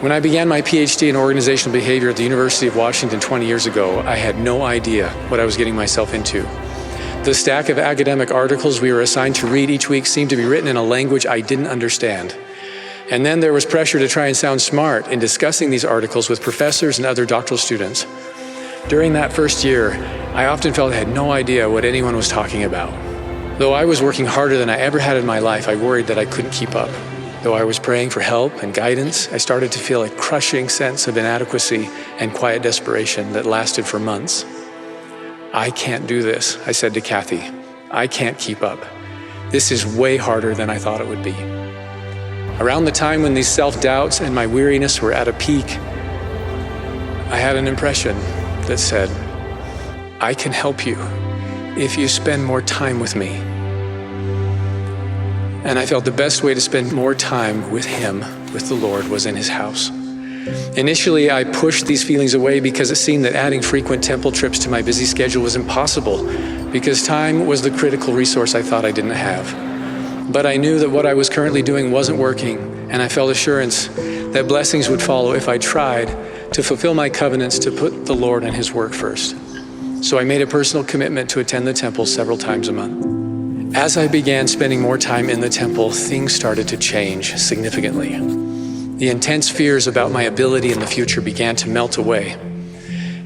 When I began my PhD in organizational behavior at the University of Washington 20 years ago, I had no idea what I was getting myself into. The stack of academic articles we were assigned to read each week seemed to be written in a language I didn't understand. And then there was pressure to try and sound smart in discussing these articles with professors and other doctoral students. During that first year, I often felt I had no idea what anyone was talking about. Though I was working harder than I ever had in my life, I worried that I couldn't keep up. Though I was praying for help and guidance, I started to feel a crushing sense of inadequacy and quiet desperation that lasted for months. I can't do this, I said to Kathy. I can't keep up. This is way harder than I thought it would be. Around the time when these self-doubts and my weariness were at a peak, I had an impression that said, I can help you if you spend more time with me. And I felt the best way to spend more time with him, with the Lord, was in his house. Initially, I pushed these feelings away because it seemed that adding frequent temple trips to my busy schedule was impossible, because time was the critical resource I thought I didn't have. But I knew that what I was currently doing wasn't working, and I felt assurance that blessings would follow if I tried to fulfill my covenants to put the Lord and his work first. So I made a personal commitment to attend the temple several times a month. As I began spending more time in the temple, things started to change significantly. The intense fears about my ability in the future began to melt away,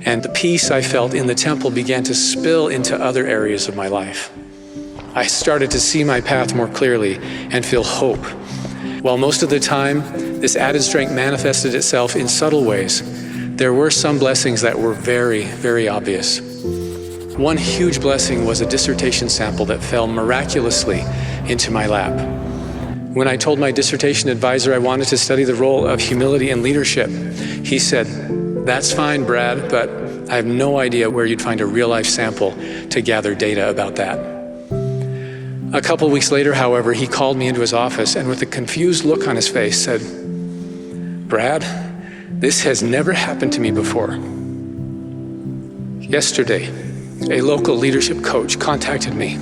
and the peace I felt in the temple began to spill into other areas of my life. I started to see my path more clearly and feel hope. While most of the time, this added strength manifested itself in subtle ways, there were some blessings that were very, very obvious. One huge blessing was a dissertation sample that fell miraculously into my lap. When I told my dissertation advisor I wanted to study the role of humility in leadership, he said, "That's fine, Brad, but I have no idea where you'd find a real-life sample to gather data about that." A couple weeks later, however, he called me into his office and with a confused look on his face said, "Brad, this has never happened to me before. Yesterday, a local leadership coach contacted me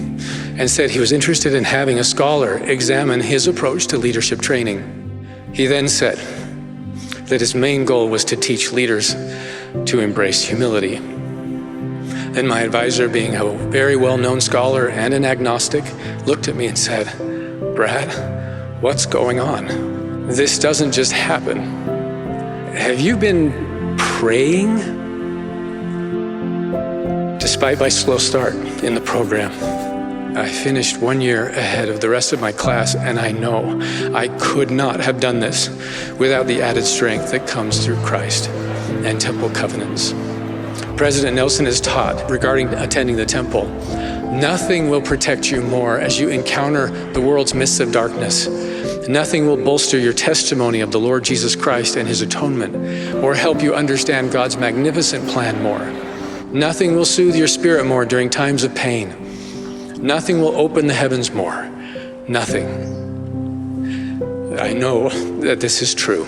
and said he was interested in having a scholar examine his approach to leadership training. He then said that his main goal was to teach leaders to embrace humility. Then my advisor, being a very well-known scholar and an agnostic, looked at me and said, "Brad, what's going on? This doesn't just happen. Have you been praying?" Despite my slow start in the program, I finished 1 year ahead of the rest of my class, and I know I could not have done this without the added strength that comes through Christ and temple covenants. President Nelson has taught regarding attending the temple, nothing will protect you more as you encounter the world's mists of darkness. Nothing will bolster your testimony of the Lord Jesus Christ and his atonement, or help you understand God's magnificent plan more. Nothing will soothe your spirit more during times of pain. Nothing will open the heavens more. Nothing. I know that this is true.